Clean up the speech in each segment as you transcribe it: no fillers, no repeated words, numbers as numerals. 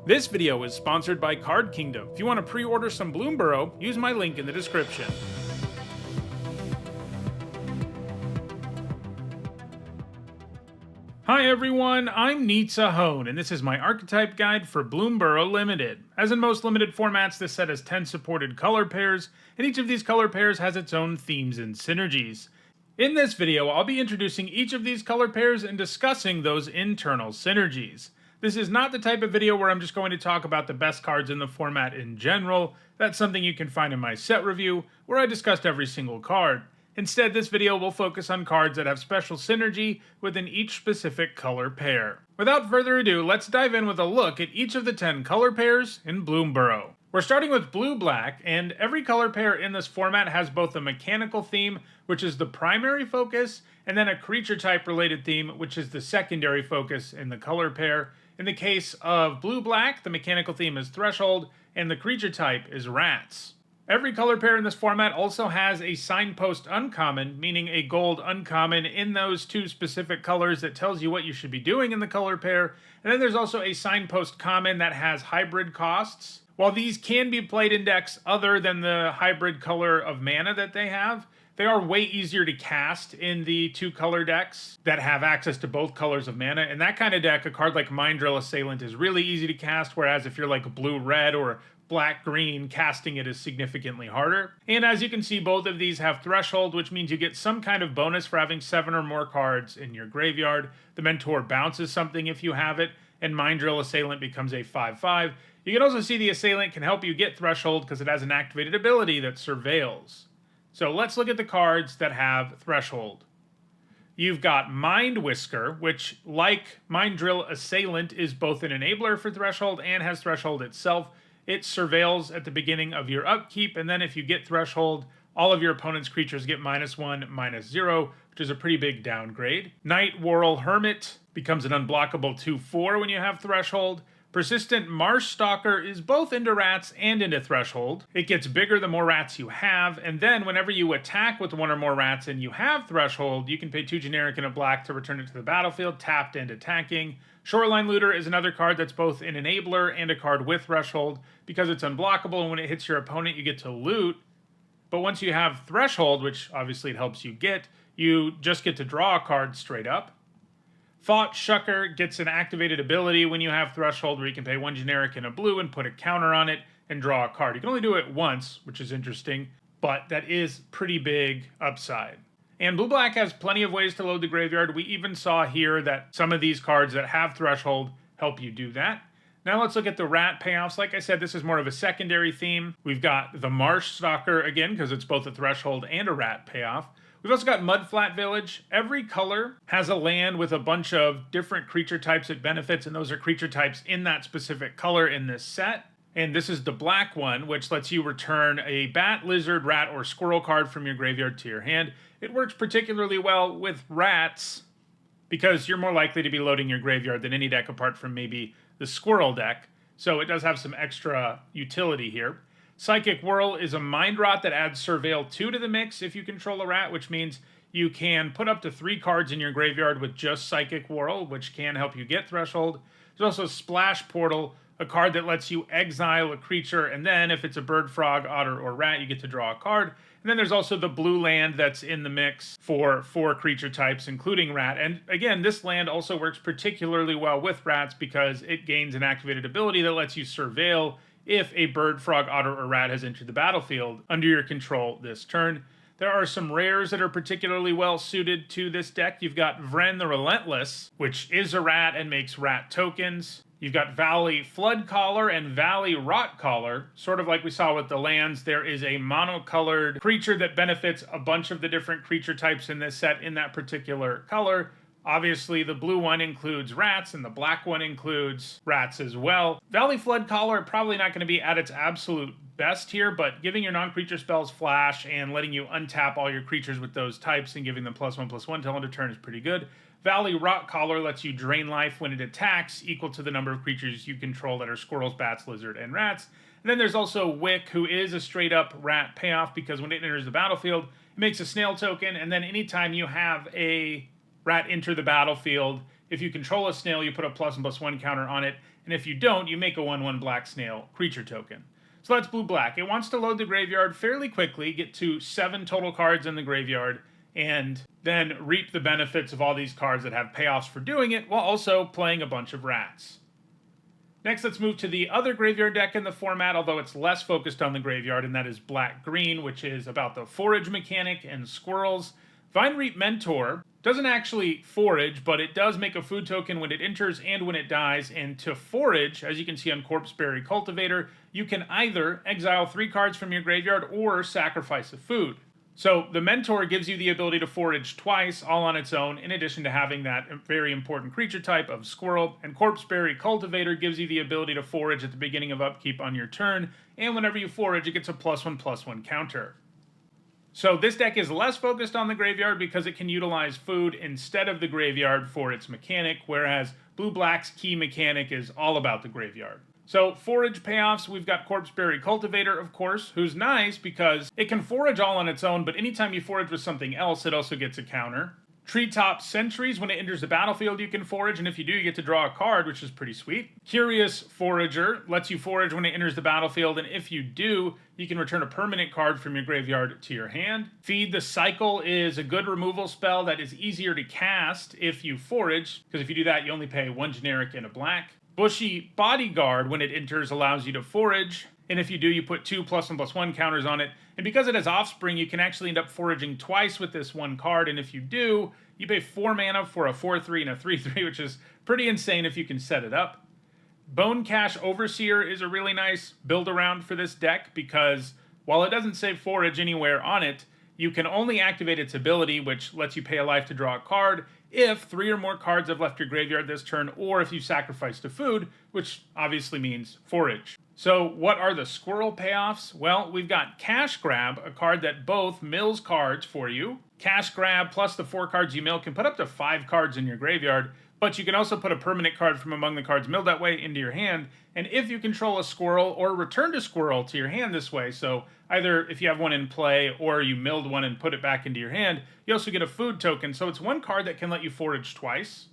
This video is sponsored by Card Kingdom. If you want to pre-order some Bloomburrow, use my link in the description. Hi everyone, I'm Nitsa Hone, and this is my archetype guide for Bloomburrow Limited. As in most limited formats, this set has 10 supported color pairs, and each of these color pairs has its own themes and synergies. In this video, I'll be introducing each of these color pairs and discussing those internal synergies. This is not the type of video where I'm just going to talk about the best cards in the format in general. That's something you can find in my set review, where I discussed every single card. Instead, this video will focus on cards that have special synergy within each specific color pair. Without further ado, let's dive in with a look at each of the 10 color pairs in Bloomburrow. We're starting with blue-black, and every color pair in this format has both a mechanical theme, which is the primary focus, and then a creature type related theme, which is the secondary focus in the color pair. In the case of blue-black, the mechanical theme is Threshold, and the creature type is Rats. Every color pair in this format also has a signpost uncommon, meaning a gold uncommon in those two specific colors that tells you what you should be doing in the color pair. And then there's also a signpost common that has hybrid costs. While these can be played in decks other than the hybrid color of mana that they have, they are way easier to cast in the two color decks that have access to both colors of mana. In that kind of deck, a card like Mind Drill Assailant is really easy to cast, whereas if you're like blue-red or black-green, casting it is significantly harder. And as you can see, both of these have Threshold, which means you get some kind of bonus for having 7 or more cards in your graveyard. The Mentor bounces something if you have it, and Mind Drill Assailant becomes a 5/5. You can also see the Assailant can help you get Threshold because it has an activated ability that surveils. So let's look at the cards that have Threshold. You've got Mind Whisker, which, like Mind Drill Assailant, is both an enabler for Threshold and has Threshold itself. It surveils at the beginning of your upkeep, and then if you get Threshold, all of your opponent's creatures get -1, -0, which is a pretty big downgrade. Night Whirl Hermit becomes an unblockable 2/4 when you have Threshold. Persistent Marsh Stalker is both into rats and into Threshold. It gets bigger the more rats you have, and then whenever you attack with 1 or more rats and you have Threshold, you can pay 2 generic and a black to return it to the battlefield, tapped and attacking. Shoreline Looter is another card that's both an enabler and a card with Threshold, because it's unblockable, and when it hits your opponent you get to loot. But once you have Threshold, which obviously it helps you get, you just get to draw a card straight up. Thought Shucker gets an activated ability when you have Threshold, where you can pay 1 generic and a blue and put a counter on it and draw a card. You can only do it once, which is interesting, but that is pretty big upside. And blue-black has plenty of ways to load the graveyard. We even saw here that some of these cards that have Threshold help you do that. Now let's look at the rat payoffs. Like I said, this is more of a secondary theme. We've got the Marsh Stalker again, because it's both a Threshold and a rat payoff. We've also got Mudflat Village. Every color has a land with a bunch of different creature types it benefits, and those are creature types in that specific color in this set. And this is the black one, which lets you return a bat, lizard, rat, or squirrel card from your graveyard to your hand. It works particularly well with rats because you're more likely to be loading your graveyard than any deck apart from maybe the squirrel deck. So it does have some extra utility here. Psychic Whirl is a mind rot that adds Surveil 2 to the mix if you control a rat, which means you can put up to 3 cards in your graveyard with just Psychic Whirl, which can help you get Threshold. There's also Splash Portal, a card that lets you exile a creature, and then if it's a bird, frog, otter, or rat, you get to draw a card. And then there's also the blue land that's in the mix for 4 creature types, including rat. And again, this land also works particularly well with rats because it gains an activated ability that lets you surveil if a bird, frog, otter, or rat has entered the battlefield under your control this turn. There are some rares that are particularly well suited to this deck. You've got Vren the Relentless, which is a rat and makes rat tokens. You've got Valley Floodcaller and Valley Rotcaller. Sort of like we saw with the lands, there is a monocolored creature that benefits a bunch of the different creature types in this set in that particular color. Obviously, the blue one includes rats, and the black one includes rats as well. Valley Floodcaller, probably not going to be at its absolute best here, but giving your non-creature spells flash and letting you untap all your creatures with those types and giving them +1/+1 till end of turn is pretty good. Valley Rotcaller lets you drain life when it attacks, equal to the number of creatures you control that are squirrels, bats, lizard, and rats. And then there's also Wick, who is a straight-up rat payoff, because when it enters the battlefield, it makes a snail token, and then anytime you have a rat enter the battlefield, If you control a snail, you put a +1/+1 counter on it, and if you don't, you make a 1/1 black snail creature token. So that's blue-black. It wants to load the graveyard fairly quickly, get to 7 total cards in the graveyard, and then reap the benefits of all these cards that have payoffs for doing it, while also playing a bunch of rats. Next, let's move to the other graveyard deck in the format, although it's less focused on the graveyard, and that is black-green, which is about the forage mechanic and squirrels. Vine Reap Mentor doesn't actually forage, but it does make a food token when it enters and when it dies, and to forage, as you can see on Corpseberry Cultivator, you can either exile 3 cards from your graveyard or sacrifice a food. So the Mentor gives you the ability to forage twice, all on its own, in addition to having that very important creature type of squirrel, and Corpseberry Cultivator gives you the ability to forage at the beginning of upkeep on your turn, and whenever you forage, it gets a +1/+1 counter. So this deck is less focused on the graveyard because it can utilize food instead of the graveyard for its mechanic, whereas blue-black's key mechanic is all about the graveyard. So forage payoffs, we've got Corpseberry Cultivator, of course, who's nice because it can forage all on its own, but anytime you forage with something else, it also gets a counter. Treetop Sentries, when it enters the battlefield, you can forage, and if you do, you get to draw a card, which is pretty sweet. Curious Forager lets you forage when it enters the battlefield, and if you do, you can return a permanent card from your graveyard to your hand. Feed the Cycle is a good removal spell that is easier to cast if you forage, because if you do that, you only pay 1 generic and a black. Bushy Bodyguard, when it enters, allows you to forage, and if you do, you put 2 +1/+1 counters on it. And because it has Offspring, you can actually end up foraging twice with this one card, and if you do, you pay 4 mana for a 4/3 and a 3/3, which is pretty insane if you can set it up. Bone Cache Overseer is a really nice build-around for this deck, because while it doesn't say forage anywhere on it, you can only activate its ability, which lets you pay a life to draw a card, if 3 or more cards have left your graveyard this turn, or if you sacrificed a food, which obviously means forage. So what are the squirrel payoffs? Well, we've got Cash Grab, a card that both mills cards for you. Cash Grab plus the 4 cards you mill can put up to 5 cards in your graveyard, but you can also put a permanent card from among the cards milled that way into your hand, and if you control a squirrel, or return a squirrel to your hand this way, so either if you have one in play, or you milled one and put it back into your hand, you also get a food token, so it's one card that can let you forage twice,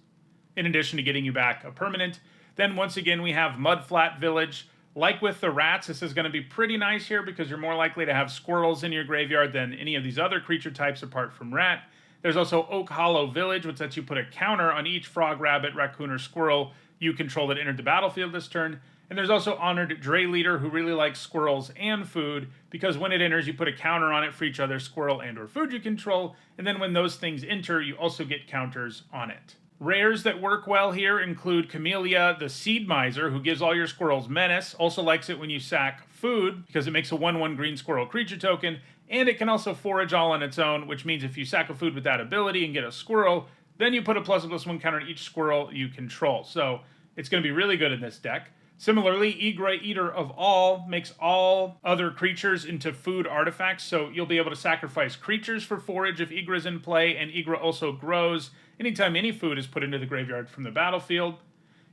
in addition to getting you back a permanent. Then once again, we have Mudflat Village. Like with the rats, this is going to be pretty nice here because you're more likely to have squirrels in your graveyard than any of these other creature types apart from rat. There's also Oak Hollow Village, which lets you put a counter on each frog, rabbit, raccoon, or squirrel you control that entered the battlefield this turn. And there's also Honored Dray Leader, who really likes squirrels and food, because when it enters, you put a counter on it for each other squirrel and or food you control, and then when those things enter, you also get counters on it. Rares that work well here include Camellia the Seed Miser, who gives all your squirrels menace, also likes it when you sack food, because it makes a 1/1 green squirrel creature token, and it can also forage all on its own, which means if you sack a food with that ability and get a squirrel, then you put a +1/+1 counter on each squirrel you control. So it's going to be really good in this deck. Similarly, Egret Eater of All makes all other creatures into food artifacts, so you'll be able to sacrifice creatures for forage if Egret's in play, and Egret also grows anytime any food is put into the graveyard from the battlefield.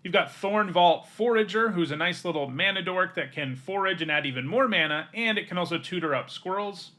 You've got Thorn Vault Forager, who's a nice little mana dork that can forage and add even more mana, and it can also tutor up squirrels.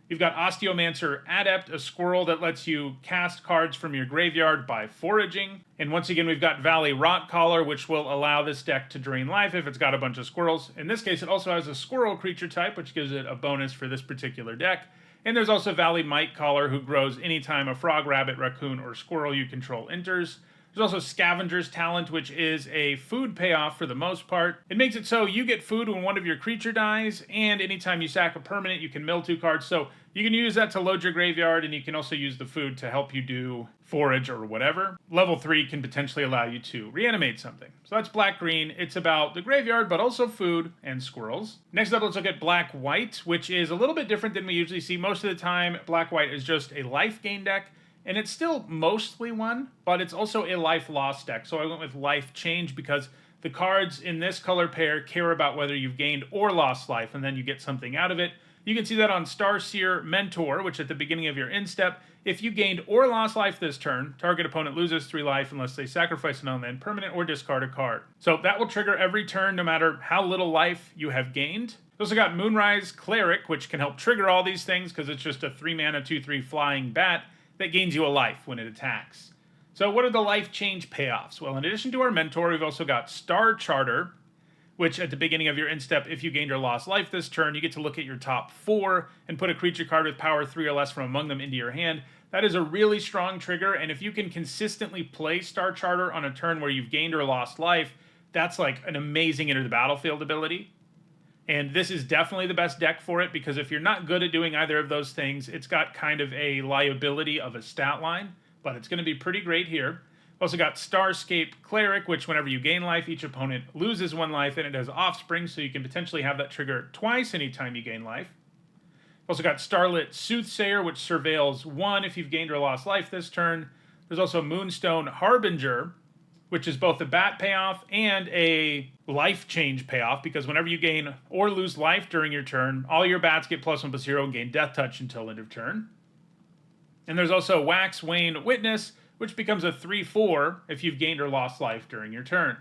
You've got Osteomancer Adept, a squirrel that lets you cast cards from your graveyard by foraging. And once again, we've got Valley Rotcaller, which will allow this deck to drain life if it's got a bunch of squirrels. In this case, it also has a squirrel creature type, which gives it a bonus for this particular deck. And there's also Valley Mite Caller, who grows anytime a frog, rabbit, raccoon, or squirrel you control enters. There's also Scavenger's Talent, which is a food payoff for the most part. It makes it so you get food when one of your creature dies, and anytime you sack a permanent, you can mill 2 cards. So you can use that to load your graveyard, and you can also use the food to help you do forage or whatever. Level 3 can potentially allow you to reanimate something. So that's black-green. It's about the graveyard, but also food and squirrels. Next up, let's look at black-white, which is a little bit different than we usually see. Most of the time, black-white is just a life gain deck. And it's still mostly one, but it's also a life loss deck. So I went with life change because the cards in this color pair care about whether you've gained or lost life, and then you get something out of it. You can see that on Starseer Mentor, which at the beginning of your end step, if you gained or lost life this turn, target opponent loses 3 life unless they sacrifice an unland permanent or discard a card. So that will trigger every turn no matter how little life you have gained. You also got Moonrise Cleric, which can help trigger all these things because it's just a 3 mana 2/3 flying bat that gains you a life when it attacks. So what are the life change payoffs? Well, in addition to our mentor, we've also got Star Charter, which at the beginning of your instep, if you gained or lost life this turn, you get to look at your top 4 and put a creature card with power 3 or less from among them into your hand. That is a really strong trigger, and if you can consistently play Star Charter on a turn where you've gained or lost life, that's like an amazing enter the battlefield ability. And this is definitely the best deck for it, because if you're not good at doing either of those things, it's got kind of a liability of a stat line, but it's going to be pretty great here. Also got Starscape Cleric, which whenever you gain life, each opponent loses 1 life, and it has Offspring, so you can potentially have that trigger twice anytime you gain life. Also got Starlit Soothsayer, which surveils 1 if you've gained or lost life this turn. There's also Moonstone Harbinger, which is both a bat payoff and a life change payoff, because whenever you gain or lose life during your turn, all your bats get +1/+0 and gain Death Touch until end of turn. And there's also Wax Wane Witness, which becomes a 3/4 if you've gained or lost life during your turn.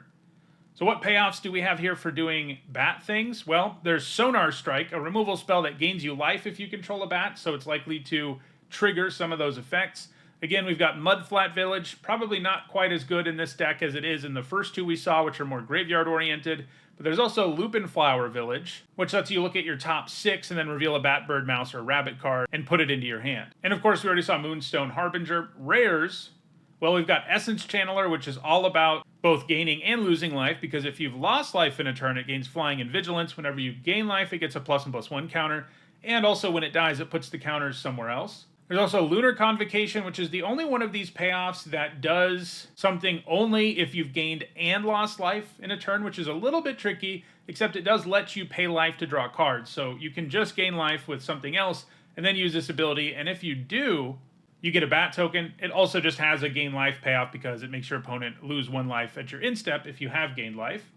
So what payoffs do we have here for doing bat things? Well, there's Sonar Strike, a removal spell that gains you life if you control a bat, so it's likely to trigger some of those effects. Again, we've got Mudflat Village, probably not quite as good in this deck as it is in the first 2 we saw, which are more graveyard-oriented. But there's also Lupin Flower Village, which lets you look at your top 6 and then reveal a bat, bird, mouse, or rabbit card and put it into your hand. And of course, we already saw Moonstone Harbinger. Rares, well, we've got Essence Channeler, which is all about both gaining and losing life, because if you've lost life in a turn, it gains Flying and Vigilance. Whenever you gain life, it gets a +1/+1 counter. And also when it dies, it puts the counters somewhere else. There's also Lunar Convocation, which is the only one of these payoffs that does something only if you've gained and lost life in a turn, which is a little bit tricky, except it does let you pay life to draw cards. So you can just gain life with something else and then use this ability, and if you do, you get a bat token. It also just has a gain life payoff because it makes your opponent lose 1 life at your instep if you have gained life.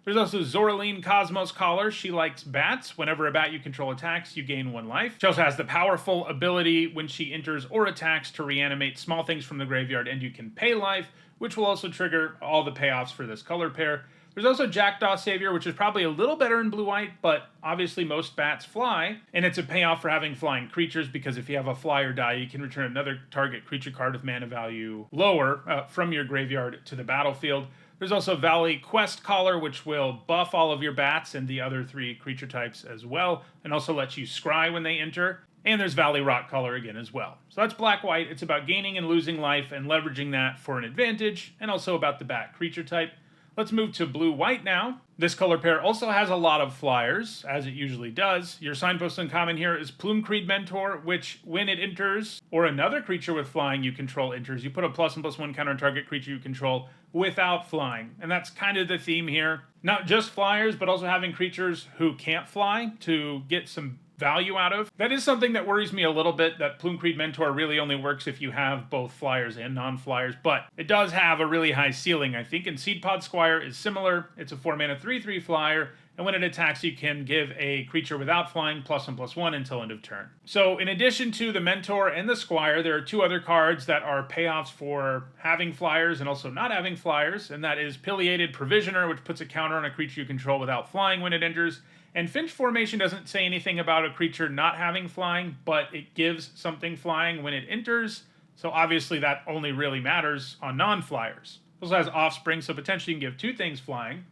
There's also Zoraline Cosmos Caller. She likes bats. Whenever a bat you control attacks, you gain 1 life. She also has the powerful ability when she enters or attacks to reanimate small things from the graveyard, and you can pay life, which will also trigger all the payoffs for this color pair. There's also Jackdaw Savior, which is probably a little better in blue-white, but obviously most bats fly, and it's a payoff for having flying creatures, because if you have a fly or die, you can return another target creature card with mana value lower from your graveyard to the battlefield. There's also Valley Quest Caller, which will buff all of your bats and the other 3 creature types as well, and also lets you scry when they enter. And there's Valley Rock Caller again as well. So that's black-white. It's about gaining and losing life and leveraging that for an advantage, and also about the bat creature type. Let's move to blue-white now. This color pair also has a lot of flyers, as it usually does. Your signpost uncommon here is Plume-Creed Mentor, which when it enters, or another creature with flying you control enters, you put a +1/+1 counter on target creature you control without flying. And that's kind of the theme here. Not just flyers, but also having creatures who can't fly to get some value out of. That is something that worries me a little bit, that Plume-Creed Mentor really only works if you have both flyers and non-flyers, but it does have a really high ceiling, I think, and Seedpod Squire is similar. It's a 4-mana 3/3 flyer, and when it attacks, you can give a creature without flying +1/+1 until end of turn. So in addition to the Mentor and the Squire, there are 2 other cards that are payoffs for having flyers and also not having flyers, and that is Pileated Provisioner, which puts a counter on a creature you control without flying when it enters. And Finch Formation doesn't say anything about a creature not having flying, but it gives something flying when it enters, so obviously that only really matters on non-flyers. It also has Offspring, so potentially you can give 2 things flying.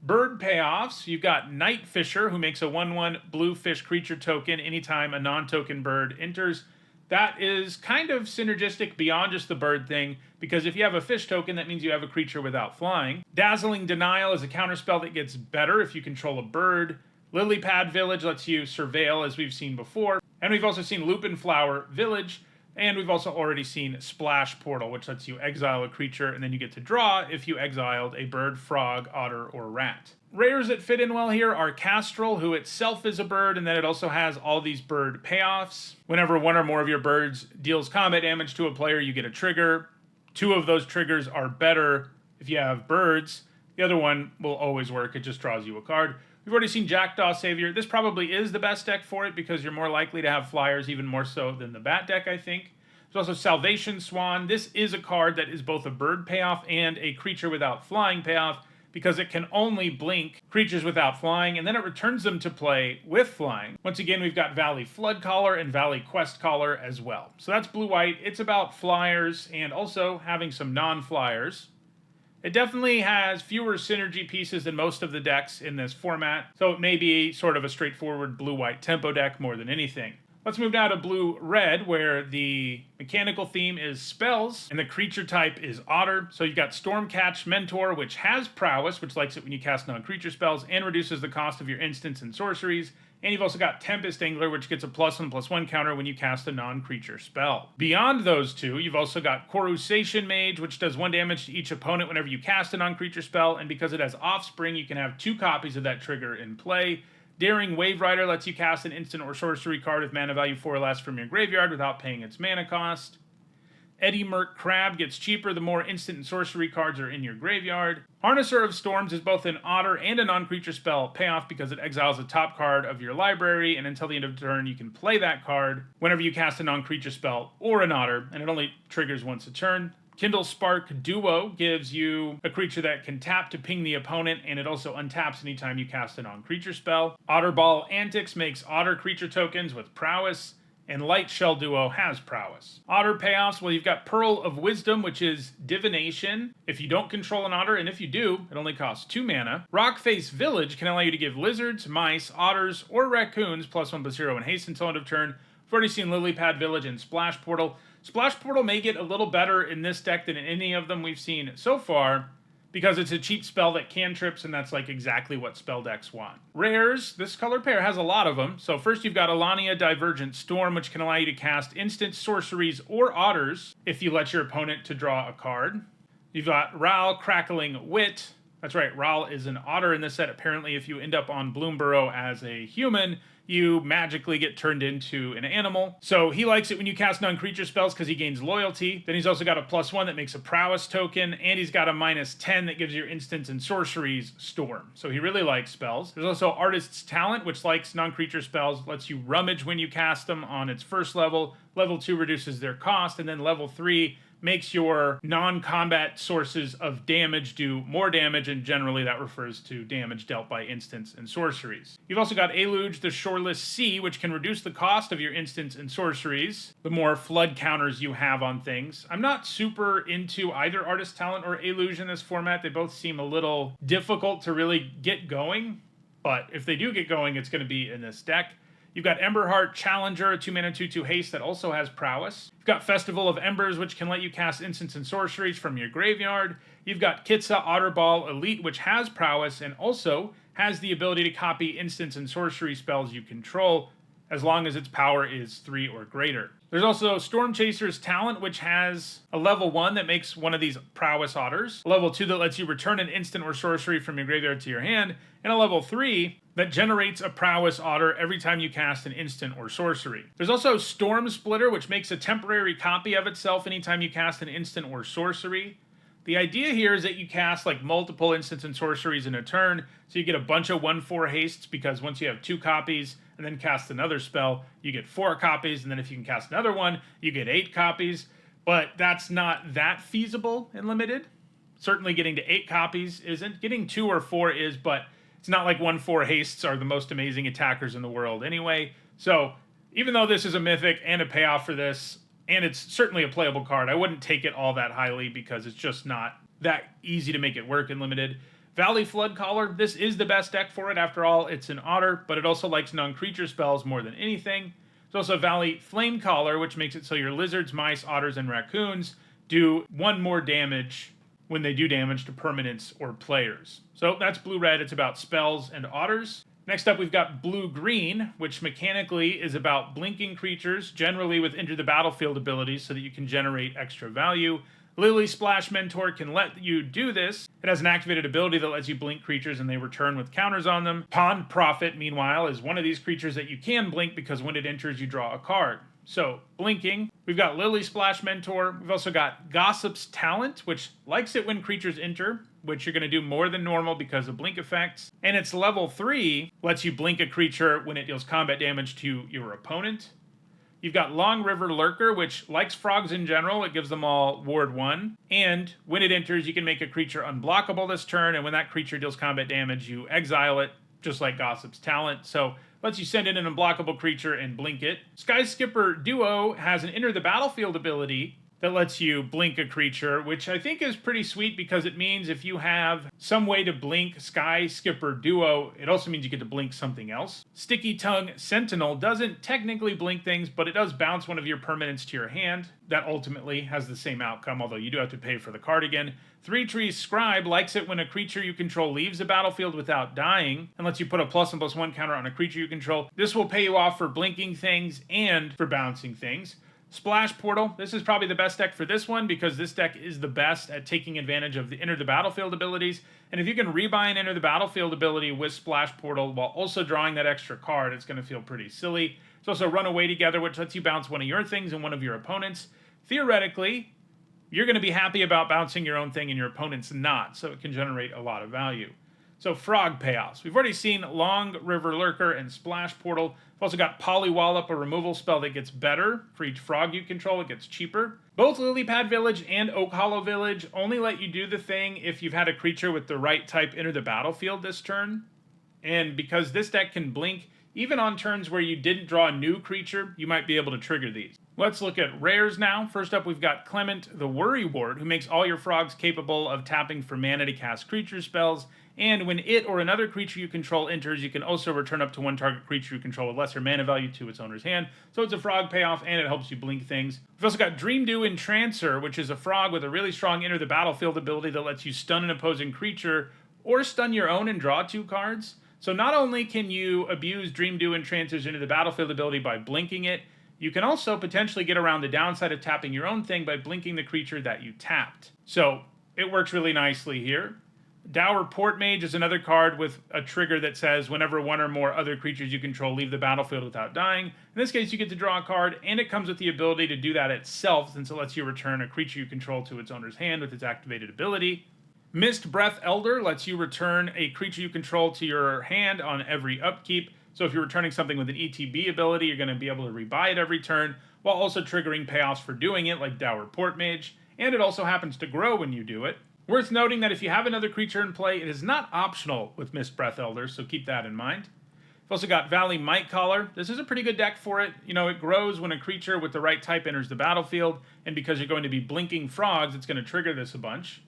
Bird payoffs, you've got Night Fisher, who makes a 1/1 blue fish creature token anytime a non-token bird enters. That is kind of synergistic beyond just the bird thing, because if you have a fish token, that means you have a creature without flying. Dazzling Denial is a counterspell that gets better if you control a bird. Lilypad Village lets you surveil, as we've seen before. And we've also seen Lupin Flower Village, and we've also already seen Splash Portal, which lets you exile a creature, and then you get to draw if you exiled a bird, frog, otter, or rat. Rares that fit in well here are Castrel, who itself is a bird, and then it also has all these bird payoffs. Whenever 1 or more of your birds deals combat damage to a player, you get a trigger. 2 of those triggers are better if you have birds. The other one will always work, it just draws you a card. We've already seen Jackdaw Savior. This probably is the best deck for it because you're more likely to have flyers, even more so than the bat deck, I think. There's also Salvation Swan. This is a card that is both a bird payoff and a creature without flying payoff, because it can only blink creatures without flying, and then it returns them to play with flying. Once again, we've got Valley Flood Caller and Valley Quest Caller as well. So that's blue-white. It's about flyers and also having some non-flyers. It definitely has fewer synergy pieces than most of the decks in this format, so it may be sort of a straightforward blue-white tempo deck more than anything. Let's move now to blue-red, where the mechanical theme is spells, and the creature type is Otter. So you've got Stormcatch Mentor, which has prowess, which likes it when you cast non-creature spells, and reduces the cost of your instants and sorceries. And you've also got Tempest Angler, which gets a +1/+1 counter when you cast a non-creature spell. Beyond those two, you've also got Coruscation Mage, which does 1 damage to each opponent whenever you cast a non-creature spell, and because it has Offspring, you can have 2 copies of that trigger in play. Daring Wave Rider lets you cast an instant or sorcery card with mana value 4 or less from your graveyard without paying its mana cost. Eddy Merc Crab gets cheaper the more instant and sorcery cards are in your graveyard. Harnesser of Storms is both an Otter and a non-creature spell payoff because it exiles the top card of your library, and until the end of the turn you can play that card whenever you cast a non-creature spell or an Otter, and it only triggers once a turn. Kindle Spark Duo gives you a creature that can tap to ping the opponent, and it also untaps anytime you cast a non-creature spell. Otterball Antics makes Otter creature tokens with prowess, and Light Shell Duo has prowess. Otter payoffs, well, you've got Pearl of Wisdom, which is divination if you don't control an Otter, and if you do, it only costs 2 mana. Rockface Village can allow you to give lizards, mice, otters, or raccoons +1/+0 and haste until end of turn. We've already seen Lilypad Village and Splash Portal. Splash Portal may get a little better in this deck than in any of them we've seen so far, because it's a cheap spell that cantrips, and that's like exactly what spell decks want. Rares, this color pair has a lot of them. So first you've got Alania Divergent Storm, which can allow you to cast instant sorceries or otters if you let your opponent to draw a card. You've got Ral Crackling Wit. That's right, Ral is an otter in this set. Apparently if you end up on Bloomburrow as a human, you magically get turned into an animal. So he likes it when you cast non-creature spells because he gains loyalty. Then he's also got a +1 that makes a prowess token, and he's got a -10 that gives your instants and sorceries Storm. So he really likes spells. There's also Artist's Talent, which likes non-creature spells, lets you rummage when you cast them on its first level. Level 2 reduces their cost, and then level 3 makes your non-combat sources of damage do more damage, and generally that refers to damage dealt by instants and sorceries. You've also got Aluge, the Shoreless Sea, which can reduce the cost of your instants and sorceries the more flood counters you have on things. I'm not super into either Artist Talent or Aluge in this format. They both seem a little difficult to really get going, but if they do get going, it's going to be in this deck. You've got Emberheart Challenger, a 2-mana 2/2 haste that also has prowess. You've got Festival of Embers, which can let you cast instants and sorceries from your graveyard. You've got Kitsa Otterball Elite, which has prowess and also has the ability to copy instants and sorcery spells you control as long as its power is 3 or greater. There's also Storm Chaser's Talent, which has a level 1 that makes one of these prowess otters, a level 2 that lets you return an instant or sorcery from your graveyard to your hand, and a level 3 that generates a prowess otter every time you cast an instant or sorcery. There's also Storm Splitter, which makes a temporary copy of itself anytime you cast an instant or sorcery. The idea here is that you cast like multiple instants and sorceries in a turn, so you get a bunch of 1/4 hastes, because once you have 2 copies and then cast another spell, you get 4 copies, and then if you can cast another one, you get 8 copies. But that's not that feasible in Limited. Certainly getting to 8 copies isn't. Getting 2 or 4 is, but it's not like 1/4 hastes are the most amazing attackers in the world anyway. So even though this is a mythic and a payoff for this, and it's certainly a playable card, I wouldn't take it all that highly because it's just not that easy to make it work in Limited. Valley Flood Caller, this is the best deck for it. After all, it's an otter, but it also likes non-creature spells more than anything. There's also Valley Flame Caller, which makes it so your lizards, mice, otters, and raccoons do 1 more damage when they do damage to permanents or players. So that's blue-red. It's about spells and otters. Next up, we've got blue-green, which mechanically is about blinking creatures, generally with Enter the Battlefield abilities, so that you can generate extra value. Lily Splash Mentor can let you do this. It has an activated ability that lets you blink creatures and they return with counters on them. Pond Prophet, meanwhile, is one of these creatures that you can blink because when it enters, you draw a card. So, blinking. We've got Lily Splash Mentor. We've also got Gossip's Talent, which likes it when creatures enter, which you're going to do more than normal because of blink effects. And its level 3 lets you blink a creature when it deals combat damage to your opponent. You've got Long River Lurker, which likes frogs in general. It gives them all Ward 1. And when it enters, you can make a creature unblockable this turn, and when that creature deals combat damage, you exile it, just like Gossip's Talent. So lets you send in an unblockable creature and blink it. Sky Skipper Duo has an Enter the Battlefield ability that lets you blink a creature, which I think is pretty sweet because it means if you have some way to blink Sky Skipper Duo, it also means you get to blink something else. Sticky Tongue Sentinel doesn't technically blink things, but it does bounce one of your permanents to your hand. That ultimately has the same outcome, although you do have to pay for the card again. Three Trees Scribe likes it when a creature you control leaves the battlefield without dying, and lets you put a +1/+1 counter on a creature you control. This will pay you off for blinking things and for bouncing things. Splash Portal. This is probably the best deck for this one because this deck is the best at taking advantage of the Enter the Battlefield abilities. And if you can rebuy an Enter the Battlefield ability with Splash Portal while also drawing that extra card, it's going to feel pretty silly. It's also Run Away Together, which lets you bounce one of your things and one of your opponents. Theoretically, you're going to be happy about bouncing your own thing and your opponent's not, so it can generate a lot of value. So frog payoffs. We've already seen Long River Lurker and Splash Portal. We've also got Polywallop, a removal spell that gets better. For each frog you control, it gets cheaper. Both Lilypad Village and Oak Hollow Village only let you do the thing if you've had a creature with the right type enter the battlefield this turn. And because this deck can blink, even on turns where you didn't draw a new creature, you might be able to trigger these. Let's look at rares now. First up, we've got Clement the Worry Ward, who makes all your frogs capable of tapping for mana to cast creature spells. And when it or another creature you control enters, you can also return up to one target creature you control with lesser mana value to its owner's hand. So it's a frog payoff, and it helps you blink things. We've also got Dreamdew Entrancer, which is a frog with a really strong Enter the Battlefield ability that lets you stun an opposing creature or stun your own and draw 2 cards. So not only can you abuse Dreamdew Entrancer's Enter the Battlefield ability by blinking it, you can also potentially get around the downside of tapping your own thing by blinking the creature that you tapped. So it works really nicely here. Dour Portmage is another card with a trigger that says whenever one or more other creatures you control leave the battlefield without dying. In this case, you get to draw a card, and it comes with the ability to do that itself, since it lets you return a creature you control to its owner's hand with its activated ability. Mist Breath Elder lets you return a creature you control to your hand on every upkeep. So if you're returning something with an ETB ability, you're going to be able to rebuy it every turn, while also triggering payoffs for doing it, like Dour Portmage. And it also happens to grow when you do it. Worth noting that if you have another creature in play, it is not optional with Mist Breath Elder, so keep that in mind. We've also got Valley Might Caller. This is a pretty good deck for it. You know, it grows when a creature with the right type enters the battlefield, and because you're going to be blinking frogs, it's going to trigger this a bunch.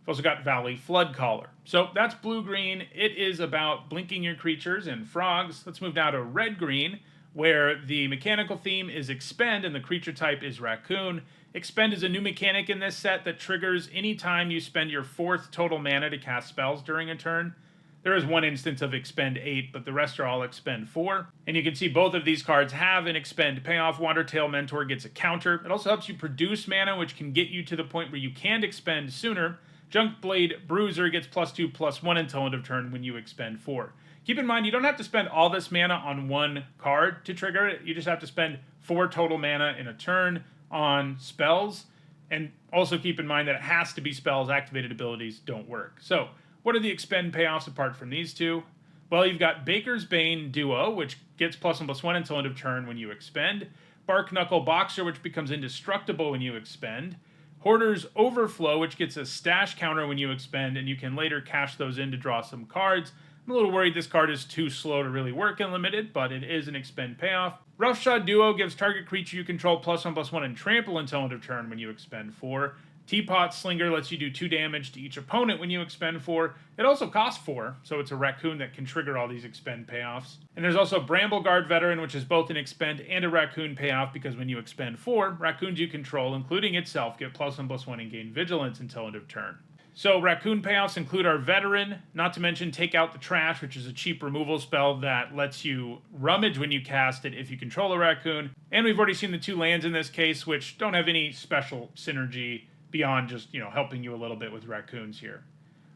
We've also got Valley Flood Caller. So that's blue-green. It is about blinking your creatures and frogs. Let's move now to red-green, where the mechanical theme is Expend and the creature type is Raccoon. Expend is a new mechanic in this set that triggers anytime you spend your 4th total mana to cast spells during a turn. There is one instance of Expend 8, but the rest are all Expend 4. And you can see both of these cards have an Expend payoff. Wandertail Mentor gets a counter. It also helps you produce mana, which can get you to the point where you can expend sooner. Junkblade Bruiser gets +2/+1 until end of turn when you expend 4. Keep in mind, you don't have to spend all this mana on one card to trigger it. You just have to spend 4 total mana in a turn on spells. And also keep in mind that it has to be spells. Activated abilities don't work. So what are the expend payoffs apart from these two? Well, you've got Baker's Bane Duo, which gets +1/+1 until end of turn when you expend. Bark Knuckle Boxer, which becomes indestructible when you expend. Hoarder's Overflow, which gets a stash counter when you expend, and you can later cash those in to draw some cards. I'm a little worried this card is too slow to really work in Limited, but it is an expend payoff. Roughshod Duo gives target creature you control +1/+1 and trample until end of turn when you expend 4. Teapot Slinger lets you do 2 damage to each opponent when you expend 4. It also costs 4, so it's a raccoon that can trigger all these expend payoffs. And there's also Brambleguard Veteran, which is both an expend and a raccoon payoff, because when you expend 4, raccoons you control, including itself, get +1/+1 and gain vigilance until end of turn. So raccoon payoffs include our veteran, not to mention Take Out the Trash, which is a cheap removal spell that lets you rummage when you cast it if you control a raccoon. And we've already seen the 2 lands in this case, which don't have any special synergy beyond just, helping you a little bit with raccoons here.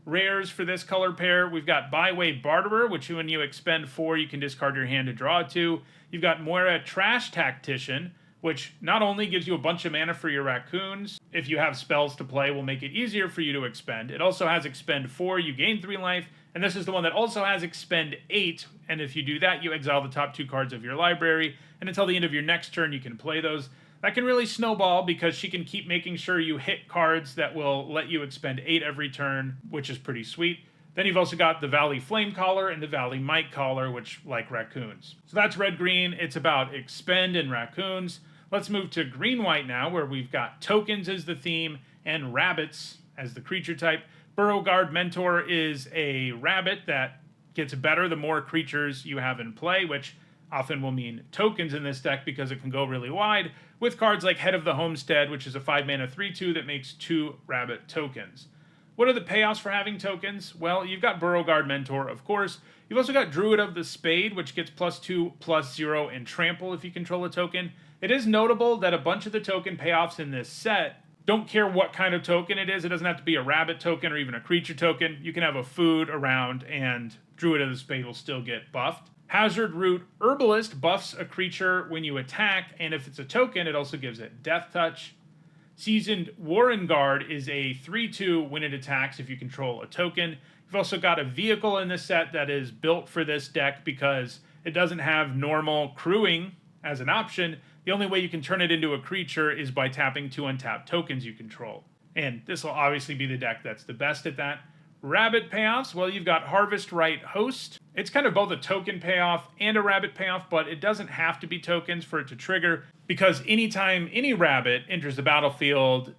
Rares for this color pair, we've got Byway Barterer, which when you expend 4, you can discard your hand to draw 2. You've got Moira Trash Tactician, which not only gives you a bunch of mana for your raccoons, if you have spells to play, will make it easier for you to expend. It also has expend 4, you gain 3 life, and this is the one that also has expend 8, and if you do that, you exile the top 2 cards of your library, and until the end of your next turn, you can play those. That can really snowball because she can keep making sure you hit cards that will let you expend 8 every turn, which is pretty sweet. Then you've also got the Valley Flamecaller and the Valley Mitecaller, which like raccoons. So that's red-green. It's about expend and raccoons. Let's move to green-white now, where we've got tokens as the theme and rabbits as the creature type. Burrowguard Mentor is a rabbit that gets better the more creatures you have in play, which often will mean tokens in this deck because it can go really wide, with cards like Head of the Homestead, which is a 5-mana 3/2 that makes 2 rabbit tokens. What are the payoffs for having tokens? Well, you've got Burrowguard Mentor, of course. You've also got Druid of the Spade, which gets +2/+0 and Trample if you control a token. It is notable that a bunch of the token payoffs in this set don't care what kind of token it is. It doesn't have to be a rabbit token or even a creature token. You can have a food around and Druid of the Spade will still get buffed. Hazard Root Herbalist buffs a creature when you attack, and if it's a token, it also gives it Death Touch. Seasoned Warren Guard is a 3/2 when it attacks if you control a token. You've also got a vehicle in this set that is built for this deck because it doesn't have normal crewing as an option. The only way you can turn it into a creature is by tapping 2 untapped tokens you control. And this will obviously be the deck that's the best at that. Rabbit payoffs, well, you've got Harvest Right Host. It's kind of both a token payoff and a rabbit payoff, but it doesn't have to be tokens for it to trigger, because anytime any rabbit enters the battlefield,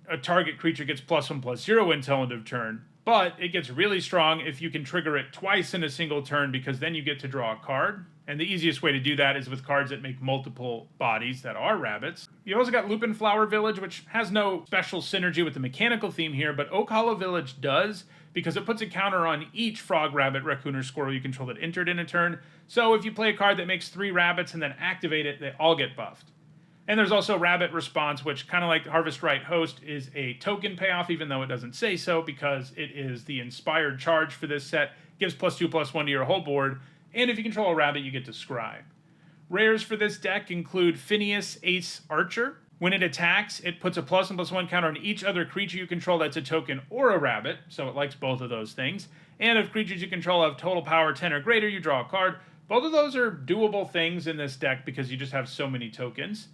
a target creature gets +1/+0 until end of turn. But it gets really strong if you can trigger it twice in a single turn, because then you get to draw a card. And the easiest way to do that is with cards that make multiple bodies that are rabbits. You also got Lupin Flower Village, which has no special synergy with the mechanical theme here, but Oak Hollow Village does, because it puts a counter on each frog, rabbit, raccoon, or squirrel you control that entered in a turn. So if you play a card that makes 3 rabbits and then activate it, they all get buffed. And there's also Rabbit Response, which, kind of like Harvest Right Host, is a token payoff, even though it doesn't say so, because it is the inspired charge for this set. Gives +2/+1 to your whole board, and if you control a rabbit, you get to Scribe. Rares for this deck include Phineas Ace Archer. When it attacks, it puts a +1/+1 counter on each other creature you control that's a token or a rabbit, so it likes both of those things. And if creatures you control have total power 10 or greater, you draw a card. Both of those are doable things in this deck because you just have so many tokens.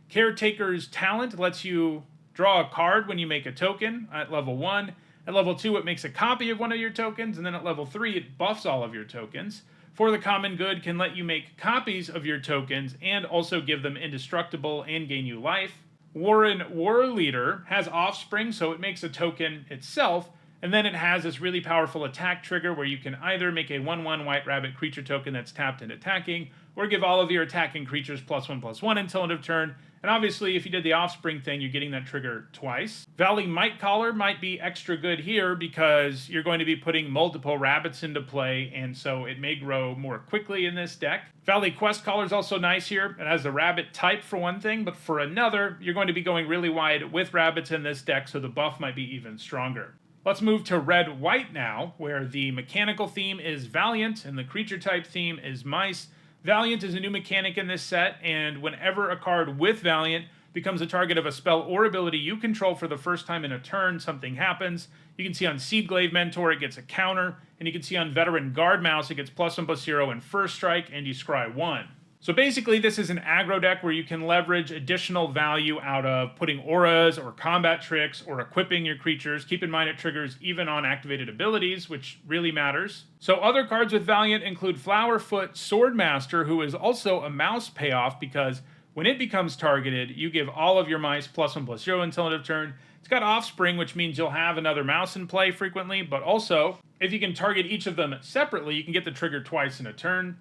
Caretaker's Talent lets you draw a card when you make a token at level 1. At level 2, it makes a copy of one of your tokens, and then at level 3, it buffs all of your tokens. For the Common Good can let you make copies of your tokens and also give them indestructible and gain you life. Warren War Leader has Offspring, so it makes a token itself, and then it has this really powerful attack trigger where you can either make a 1/1 white rabbit creature token that's tapped and attacking, or give all of your attacking creatures +1/+1 until end of turn. And obviously, if you did the Offspring thing, you're getting that trigger twice. Valley Mitecaller might be extra good here because you're going to be putting multiple rabbits into play, and so it may grow more quickly in this deck. Valley Quest Caller is also nice here. It has the rabbit type for one thing, but for another, you're going to be going really wide with rabbits in this deck, so the buff might be even stronger. Let's move to red-white now, where the mechanical theme is Valiant and the creature type theme is Mice. Valiant is a new mechanic in this set, and whenever a card with Valiant becomes the target of a spell or ability you control for the first time in a turn, something happens. You can see on Seedglaive Mentor it gets a counter, and you can see on Veteran Guard Mouse it gets +1/+0 and First Strike, and you scry 1. So basically this is an aggro deck where you can leverage additional value out of putting auras or combat tricks or equipping your creatures. Keep in mind it triggers even on activated abilities, which really matters. So other cards with Valiant include Flowerfoot Swordmaster, who is also a mouse payoff because when it becomes targeted, you give all of your mice +1/+0 until end of turn. It's got Offspring, which means you'll have another mouse in play frequently, but also, if you can target each of them separately, you can get the trigger twice in a turn.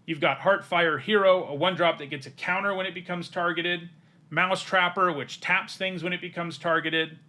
You've got Heartfire Hero, a 1-drop that gets a counter when it becomes targeted. Mouse Trapper, which taps things when it becomes targeted.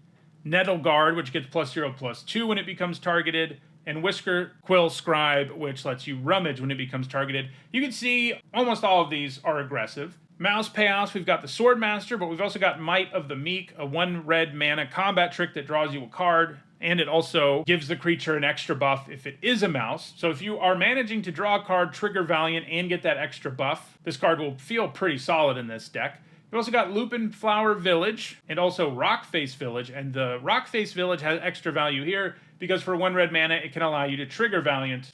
Nettle Guard, which gets +0/+2 when it becomes targeted. And Whisker Quill Scribe, which lets you rummage when it becomes targeted. You can see almost all of these are aggressive. Mouse payoffs, we've got the Swordmaster, but we've also got Might of the Meek, a 1 red mana combat trick that draws you a card. And it also gives the creature an extra buff if it is a mouse. So if you are managing to draw a card, trigger Valiant, and get that extra buff, this card will feel pretty solid in this deck. We've also got Lupin Flower Village and also Rockface Village, and the Rockface Village has extra value here because for 1 red mana it can allow you to trigger Valiant.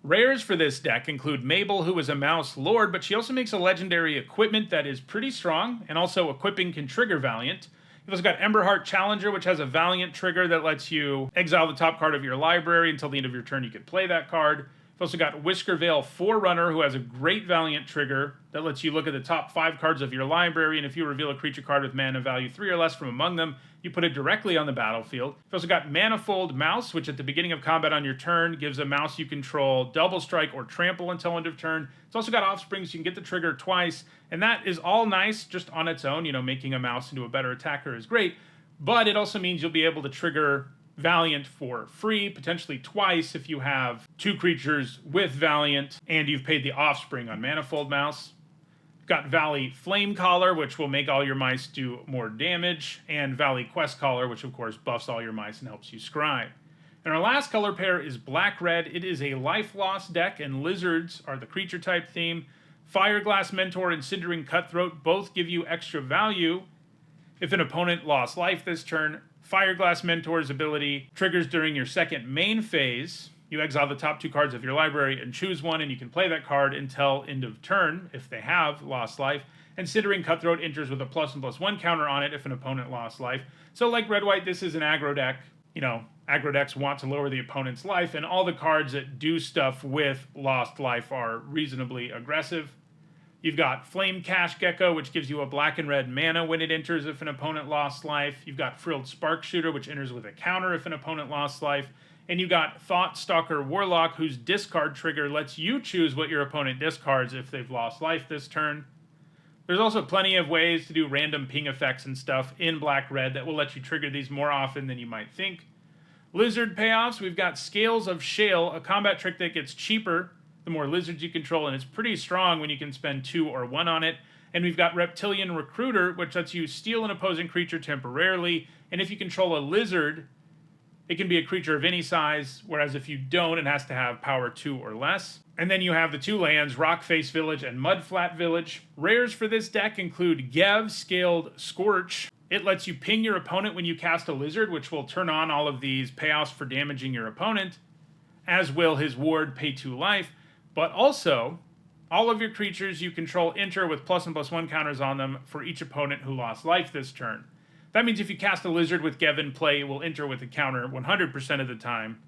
Rares for this deck include Mabel, who is a mouse lord, but she also makes a legendary equipment that is pretty strong, and also equipping can trigger Valiant. You've also got Emberheart Challenger, which has a Valiant trigger that lets you exile the top card of your library until the end of your turn. You can play that card. You've also got Whiskervale Forerunner, who has a great Valiant trigger that lets you look at the top 5 cards of your library, and if you reveal a creature card with mana value 3 or less from among them, you put it directly on the battlefield. You've also got Manifold Mouse, which at the beginning of combat on your turn gives a mouse you control double strike or trample until end of turn. It's also got Offspring, so you can get the trigger twice, and that is all nice just on its own. You know, making a mouse into a better attacker is great, but it also means you'll be able to trigger Valiant for free, potentially twice if you have 2 creatures with Valiant and you've paid the Offspring on Manifold Mouse. Got Valley Flamecaller, which will make all your mice do more damage, and Valley Questcaller, which of course buffs all your mice and helps you scry. And our last color pair is Black-Red. It is a life loss deck, and lizards are the creature type theme. Fireglass Mentor and Cindering Cutthroat both give you extra value if an opponent lost life this turn. Fireglass Mentor's ability triggers during your second main phase. You exile the top 2 cards of your library and choose one, and you can play that card until end of turn if they have lost life. And Cindering Cutthroat enters with a +1/+1 counter on it if an opponent lost life. So like Red-White, this is an aggro deck. You know, aggro decks want to lower the opponent's life, and all the cards that do stuff with lost life are reasonably aggressive. You've got Flame Cash Gecko, which gives you a black and red mana when it enters if an opponent lost life. You've got Frilled Spark Shooter, which enters with a counter if an opponent lost life. And you've got Thought Stalker Warlock, whose discard trigger lets you choose what your opponent discards if they've lost life this turn. There's also plenty of ways to do random ping effects and stuff in Black-Red that will let you trigger these more often than you might think. Lizard payoffs, we've got Scales of Shale, a combat trick that gets cheaper the more lizards you control, and it's pretty strong when you can spend 2 or 1 on it. And we've got Reptilian Recruiter, which lets you steal an opposing creature temporarily, and if you control a lizard, it can be a creature of any size, whereas if you don't, it has to have power 2 or less. And then you have the 2 lands, Rockface Village and Mudflat Village. Rares for this deck include Gev Scaled Scorch. It lets you ping your opponent when you cast a lizard, which will turn on all of these payoffs for damaging your opponent, as will his ward, pay 2 life. But also, all of your creatures you control enter with +1/+1 counters on them for each opponent who lost life this turn. That means if you cast a lizard with Gev in play, it will enter with a counter 100% of the time,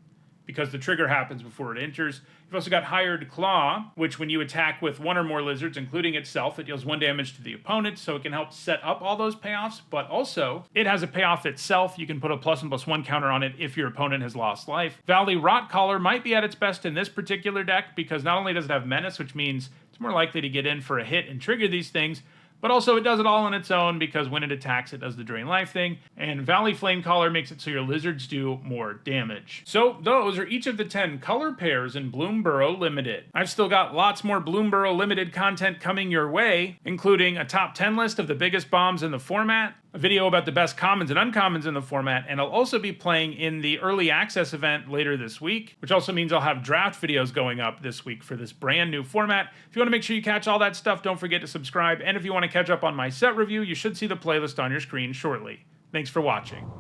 because the trigger happens before it enters. You've also got Hired Claw, which when you attack with 1 or more lizards, including itself, it deals 1 damage to the opponent, so it can help set up all those payoffs, but also, it has a payoff itself. You can put a +1/+1 counter on it if your opponent has lost life. Valley Rotcaller might be at its best in this particular deck, because not only does it have Menace, which means it's more likely to get in for a hit and trigger these things, but also it does it all on its own because when it attacks, it does the Drain Life thing. And Valley Flamecaller makes it so your lizards do more damage. So those are each of the 10 color pairs in Bloomburrow Limited. I've still got lots more Bloomburrow Limited content coming your way, including a top 10 list of the biggest bombs in the format, a video about the best commons and uncommons in the format, and I'll also be playing in the early access event later this week, which also means I'll have draft videos going up this week for this brand new format. If you want to make sure you catch all that stuff, don't forget to subscribe, and if you want to catch up on my set review, you should see the playlist on your screen shortly. Thanks for watching.